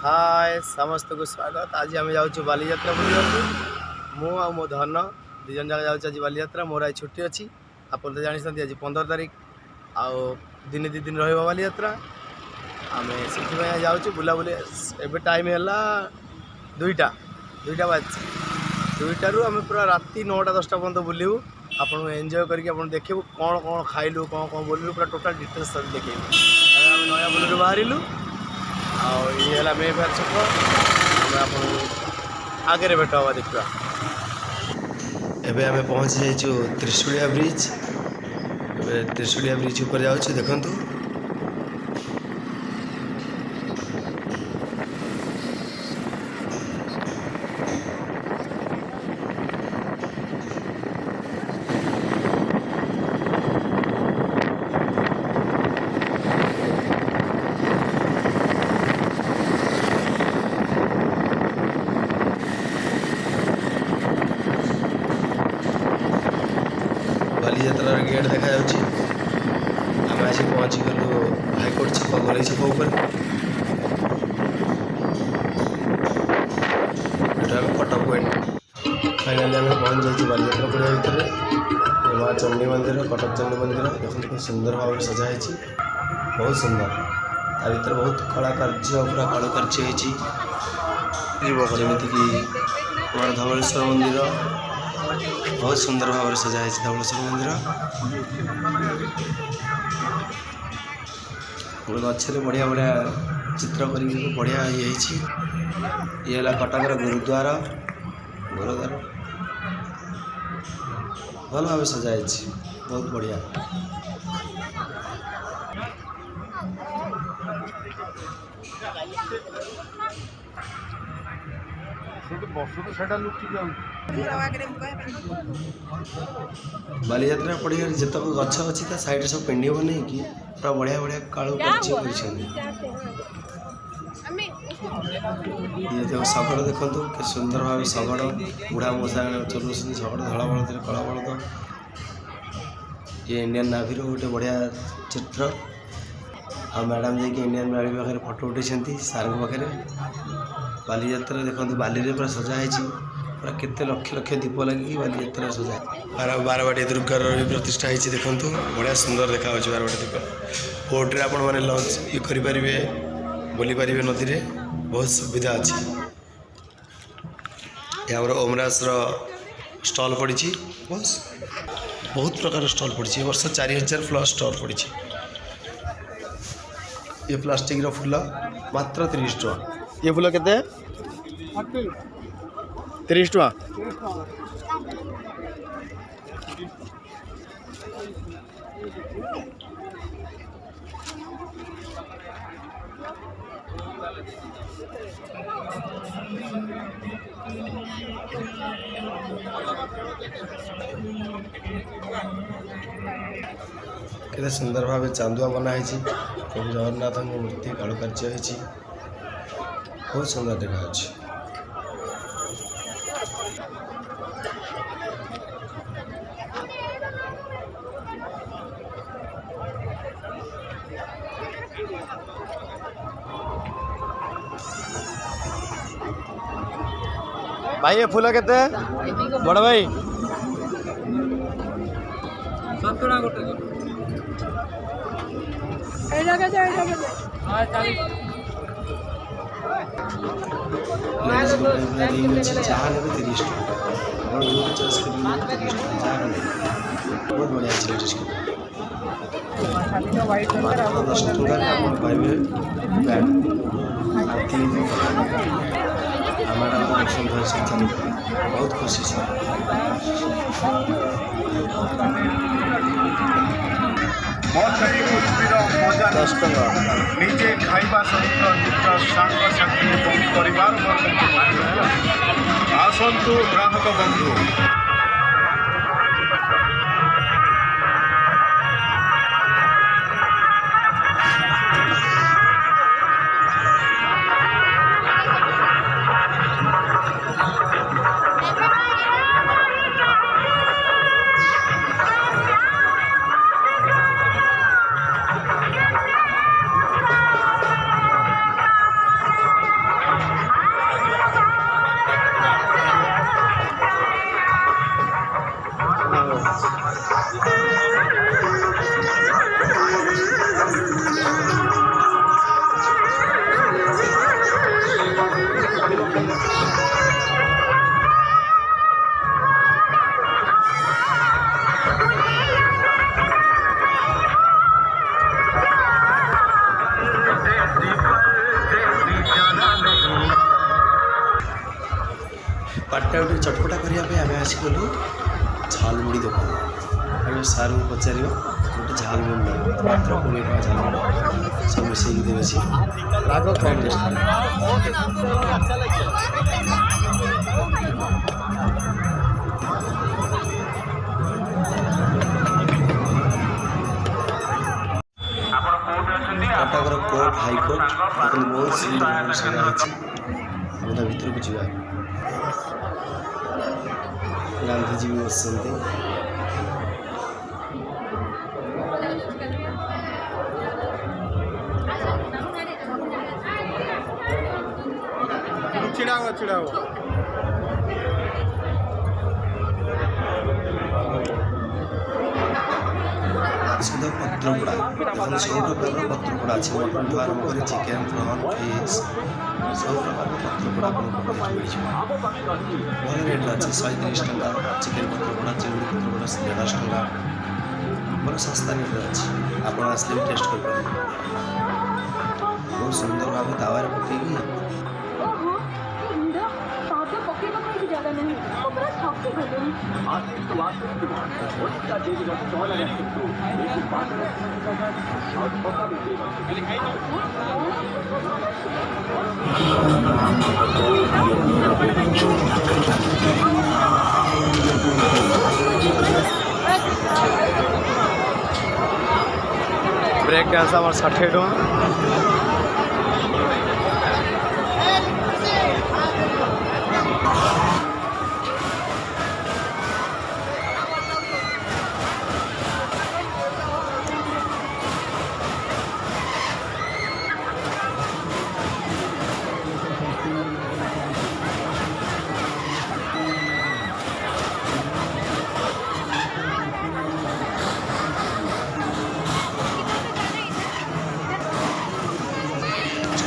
हाय समस्त को स्वागत। आज आम जाऊँ बालीजात्रा बुला मु आ मो धन दिज जाक जाऊँ आज बालीजात्रा। मोर आज छुट्टी अच्छी आप तो जानते आज 15 तारीख आउ दिन 2 दिन रहा बालीजात्रा। आम से जाऊँ बुलाबुली एवं टाइम है 2टा बाज 2टारू आम पूरा राति 9टा 10टा पर्यटन बुलू आपको एंजॉय करके आप देखू कौन कौन खाइलु कौन कौन बोलू पूरा टोटाल डिटेल्स सब देखू। आम नयाबुलू बाहरिलु ये मे फेयर छक आप आगे भेट हवा देखा। एबे आम पहुँची जाइए त्रिशूलिया ब्रिज। त्रिशूलिया ब्रिज ऊपर जाऊँ देखु बालीजात्रार गेट देखा आम आस पहुँची गलु हाईकोर्ट छक गोलई छक ऊपर। कटक पॉइंट फाइनाली आम पहुँच जाइए बालीजात्रा पड़िया भितर। माँ चंडी मंदिर कटक चंडी मंदिर देखते बहुत सुंदर भाव सजाई बहुत सुंदर। ता भर बहुत कलाकार्य पूरा कारुकार्य जमीक धवलेश्वर मंदिर बहुत सुंदर भाव सजाई धवलेश्वर मंदिर। गचर बढ़िया बढ़िया चित्र कर बढ़िया ये कटकर गुरुद्वार भल भाव सजाई बहुत बढ़िया। बालीजात्रा पड़िया जितक गछ अच्छी साइड सब पेंडी बन पूरा बढ़िया बढ़िया कालू ये देखो शगड़ देखो के सुंदर भाव शगड़ बुढ़ा मशा चलाऊँ शगड़ धला बलद कला बलद। ये इंडियन नाभी गोटे बढ़िया चित्र आ मैडम जी इंडियन नाभी पाखे फोटो उठे सार पाखे। बालीजात्रा देखो बाली पूरा सजाई पूरा केते लक्ष लक्ष दीप लगे बालीजात्रा सजा। बारवाटी दुर्गार भी प्रतिष्ठा होती देखो बढ़िया सुंदर देखा बारवाटी दुर्गा। बोट्रे आपण मैंने लंच ये करें बुली पारे नदी में बहुत सुविधा अच्छी। यहाँ ओमराज स्टॉल पड़ी बस बहुत प्रकार स्टॉल पड़ी वर्ष 4000 प्लस स्टॉल पड़ी। ये प्लास्टिक फूल मात्र 30 टका। ये फूल के 30 टका। केते सुंदर भाव चांदुआ बनाई प्रभु जगन्नाथ मूर्ति कारुकार्य होती बहुत सुंदर देखा। भाई ये फूल केते बड़ भाई 7 गोटे चाह ने 30 टका बहुत बढ़िया लेडीज मात्र 10 टका पाइबे बैड बहुत खुशी से। ମଛଲି କୁସ୍ତିର ମଜା 10 ଟଙ୍କା। ନିଜେ ଖାଇବା ସହିତ ନିଜ ସାଙ୍ଗସାଥି ଏବଂ ପରିବାର ବର୍ଗଙ୍କୁ ମଧ୍ୟ ଆସନ୍ତୁ ଗ୍ରାହକ ବନ୍ଧୁ। पार्टा गोटे चटपटा करने आम आसिगलु झालमुड़ी दुकान आम सार को पचार गोटे झालमुड़ी मात्र 20 टका झालमुड़ी सब मिसेक देवे सी राग कम कटकर कोर्ट हाईकोर्ट बहुत सुंदर सजा भर को जा गांधीजी भी बसते छिड़ा शुद्ध पत्रपोड़ा देखो सब प्रकार पत्रपोड़ा अच्छे मटन ठू आरम्भ कर चिकेन प्रॉन फिश सब प्रकार पत्रपोड़ा भल रेट अच्छे 130 टका चिकेन पत्रपोड़ा चिंगुड़ी पत्रपोड़ा 150 टका बहुत सस्ता रेट अच्छे आप आसले टेस्ट कर बहुत सुंदर भाव तावार पकईकि ब्रेक डांस आम 60 टका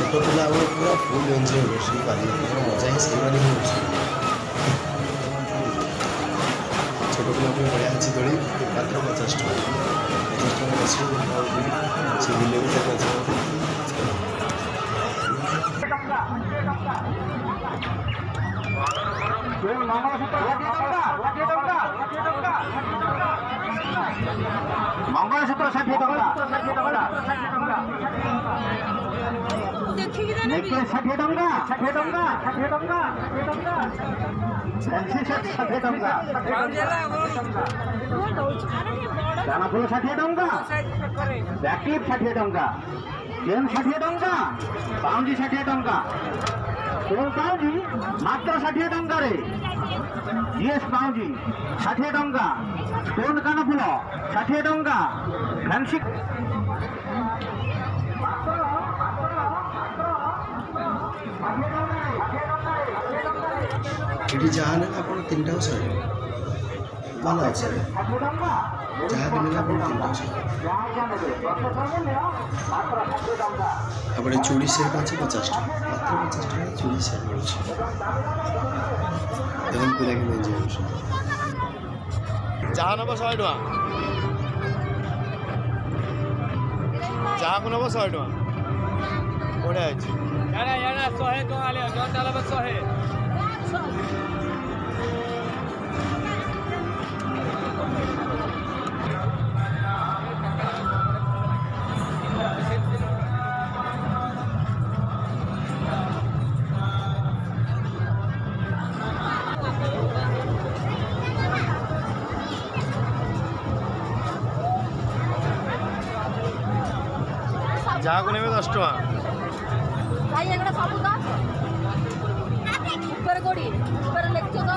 छोट पिला पूरा फुल एंजॉय हो बालीजात्रा मजा ही से छोट पिला बढ़िया अच्छी दड़ी मात्र 50 टका बस से बुले मंगलसूत्र 60 टका नेकलेस 60 टका फैंसी सेट 60 टका दानाफुल 60 टका बैकक्लिप 60 टका चेन 60 टका पाउंजी 60 टका कोन पाउंजी मात्र 60 टका रे जीएस पाउंजी 60 टका स्टोन कानफुल 60 टका फैंसी ये जहाँ ना आप 3 टा 100 भल अच्छे जहाँ भी ना 3 टा 100 आप चूड़ी सेट अच्छे 50 टका मात्र 50 टका चूड़ी सेट मिलूँ देखो पिला कि नहीं जाए जहाँ नब 100 टका जहाँ को नब 100 टका बढ़िया अच्छे 100 टका 100 100 ଯାହାକୁ ନେବେ 10 ଟଙ୍କା। ଭାଇ ଏଗୁଡ଼ା ସବୁ ତ ଉପରେ କୋଡ଼ି ଉପରେ ଲେଖିଛ ତ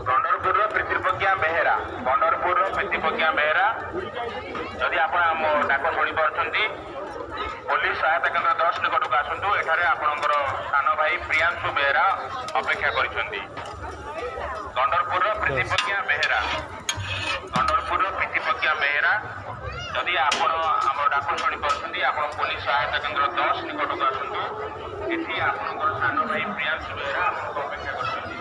पंडरपुर प्रीतिप्रज्ञा बेहेरा पंडरपुर प्रीतिप्रज्ञा बेहेरा जदि आप डाक शुणी पार्टी पुलिस सहायता केन्द्र 10 निकट को आसतु एठारे आपणकर सान भाई प्रियांशु बेहेरा अपेक्षा करिसेंती पंडरपुर प्रीतिप्रज्ञा बेहेरा पंडरपुर प्रीतिप्रज्ञा बेहेरा जदि आपण आम डाक शुणी पार्टी आप पुलिस सहायता केन्द्र 10 निकट को आसतु एठी आपणकर सान भाई प्रियांशु बेहेरा आपको अपेक्षा करिसेंती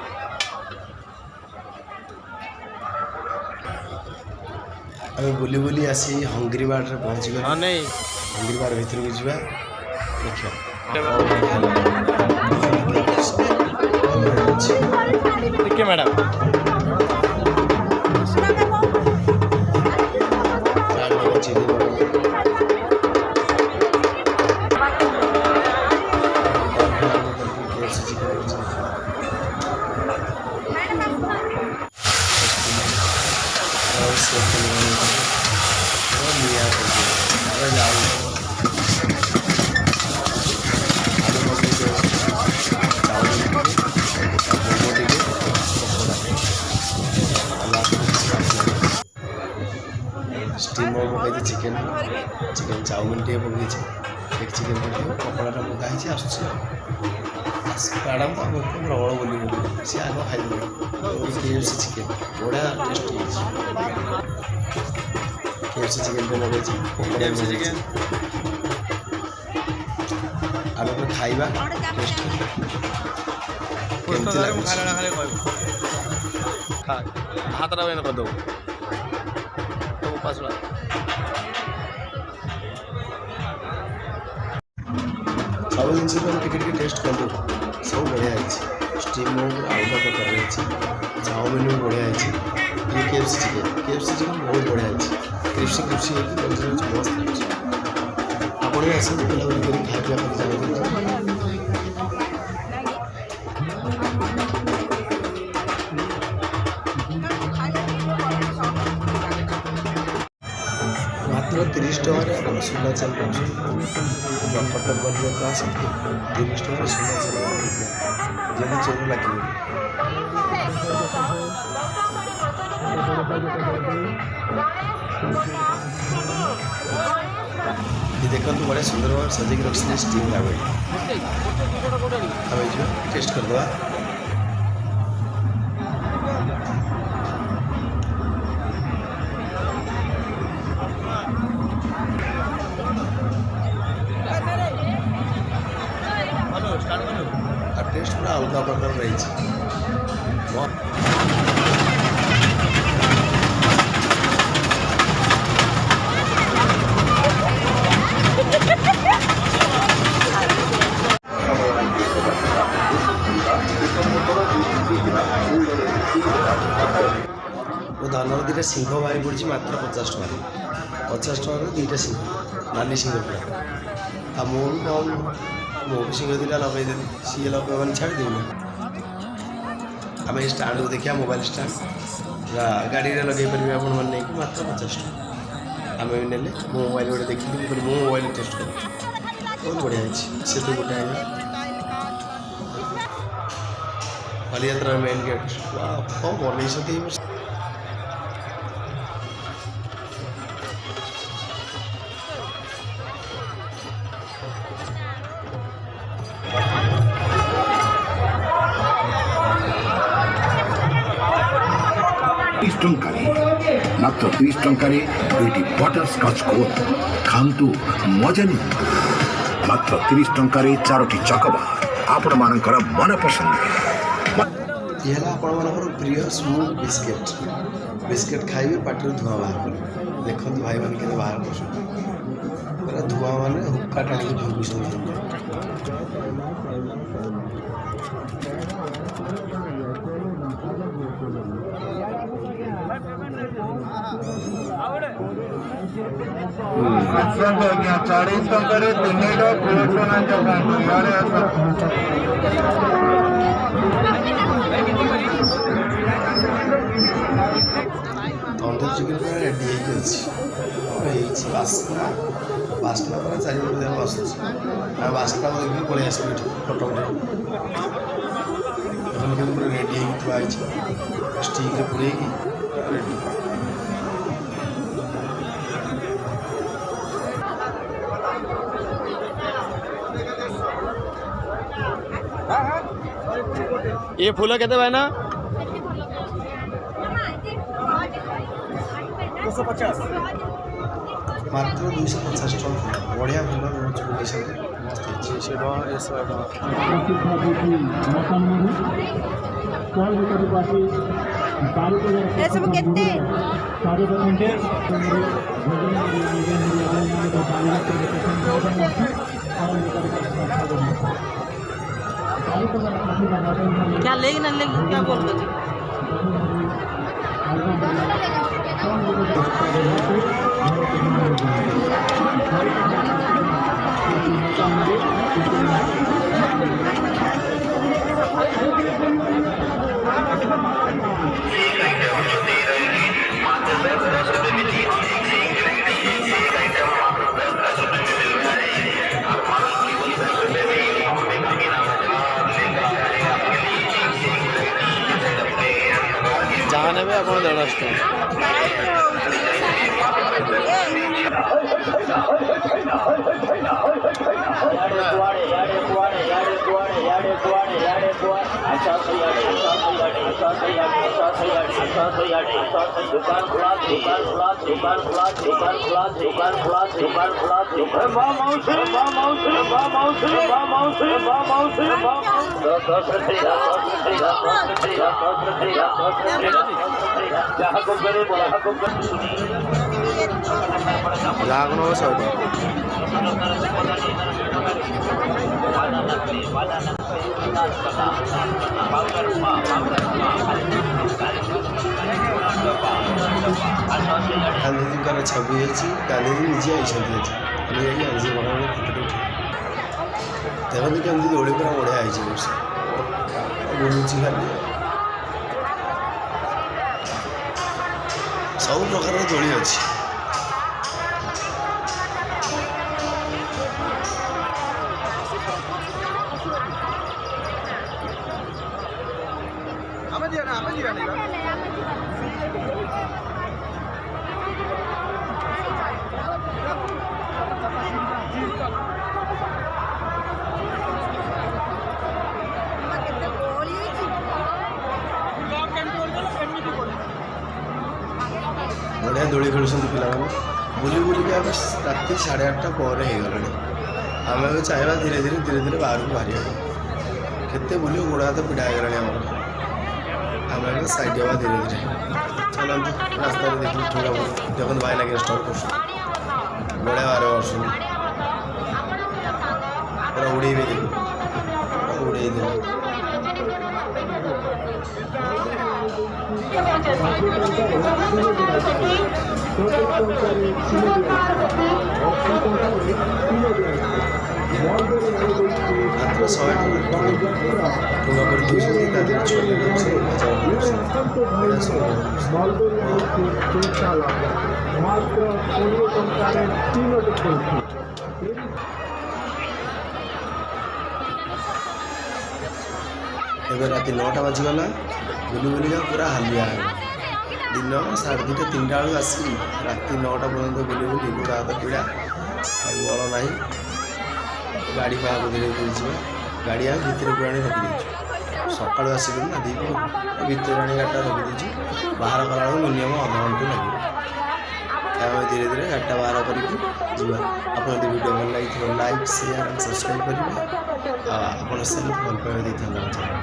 आम बुली बुली आसी हंगरी बार पहुँच गए। हाँ नहीं हंगरी बार भीतर को जावा देखिए मैडम स्टीम पकई चिकेन चिकेन चाउमिन टे पकई एक चिकेन पकड़ा पकाई आस मैडम तो प्रबल बोली सी आग खाई केएफसी चिकेन बढ़िया टेस्टी केएफसी चिकेन पे पकई चिकेन आम खाइबा टेस्ट हाथ करदेव सब जिन टिके टेस्ट करूँ सब बढ़िया है स्टीम मोमो अलग प्रकार चाउमिन भी बढ़िया है केएफसी चिकेन बहुत बढ़िया है क्रिप्सी क्रिप्सी मस्त लगे आप आस बुलाबुली कर खाया मात्र 30 टकर सुना चाल कटक गलिया को आसती 30 टकर सुना चाल जल्दी चोर लगे देखो बड़े सुंदर भाव सजेक रखी स्टीम लावे टेस्ट करदे टेस्ट पूरा अलग प्रकार रही धान दुटा सिंह बाहरी पड़ी मात्र 50 टका 50 टकर 2टा सिंह नानी सिंह पूरा आ मो भी कम मो भी सिंह 2टा लगेदेली सी लगे छाड़देवी आम स्टाण्ड को देखिए मोबाइल स्टाण्ड गाड़ी में लगे पारे आप मात्र 50 टका आम भी ने मो मोबाइल गोटे देखिली मो मोबाइल टेस्ट कर बहुत बढ़िया है से तो गोटे आए बालीयात्रा मेन गेट कौन बन मात्र 30 टंकारे 2टी बटरस्कच कोक खातु मजा नि मात्र 30 टंकारे 4टी चकबार आपण मानकर मन पसंद ये प्रिय स्मूथ बिस्किट बिस्किट खाइबे पाटर धुआं बाहर कर देखो भाई मैंने के बाहर कर पूरा धुआं मैंने हुक्का टाणी भूषण ଆସନ୍ତୁ ଆଜ୍ଞା 40 ଟଙ୍କାରେ 3ଟା ପ୍ଲେଟ୍ ବନାନ୍ତୁ ଇଆଡ଼େ ଆସ। ତନ୍ଦୁରୀ ଚିକେନ୍ ପୁରା ରେଡ଼ି ହେଇକି ଅଛି ହେଇଛି ବାସ୍ନା ପୁରା ଚାରିପଟେ ଦେହ ଆସୁଛି ଆଉ ବାସ୍ନା ଦେଖିକି ପଳେଇ ଆସିବି ଏଠି ଫଟୋ ଉଠେଇବାକୁ। ଦେଖନ୍ତୁ କେମିତି ପୁରା ରେଡ଼ି ହେଇକି ଥୁଆ ହେଇଛି ଷ୍ଟିକ୍ରେ ପୁରେଇକି ରେଡ଼ି। ये फूल केते भाई ना 250 मात्र 250 टଙ୍କା बढ़िया फूल मस्त ये सब कितने क्या लेगी ना लेगी क्या बोल रहे जहाँ ने आप 150 लागनो 100 गांधीजी छवि है गांधीजी निजे आई गांधीजी देखते केमती दोड़ी पूरा बढ़िया है बुलूची खाली सब प्रकार दोड़ी अच्छी बढ़िया दोली खेलुंट पिला बुली बुलिक राति 8:30 पर होगला आम चाहिए धीरे धीरे बाहर को बाहर केते बुल गोड़ हाथ पीड़ा होगला आम साइड हवा धीरे धीरे चलते रास्ता देखिए ठूला देखते भाई ना गेस्ट हाउस कर बढ़िया बाहर बस पूरा उड़े देख उड़े दे मात्र 100 टुंगा कर राति 9टा बाजिगला बुली बुलिका पूरा हालिया दिन 2:30 3टा बेलू आसी राति 9टा पर्यटन बुली बुली गोड़ हाथ पीड़ा बल ना गाड़ी को आगे धीरे धीरे गाड़ी आ भितर को आनी रखी सका आसिक ना दी भितर आनी गाड़ी रखी बाहर कला मिनिमम आधा घंटे लगे धीरे धीरे गाड़ी बाहर करके आप वीडियो भल लगी लाइक शेयर एंड सब्सक्राइब करेंगे आप सेल्फ भल पाइबा।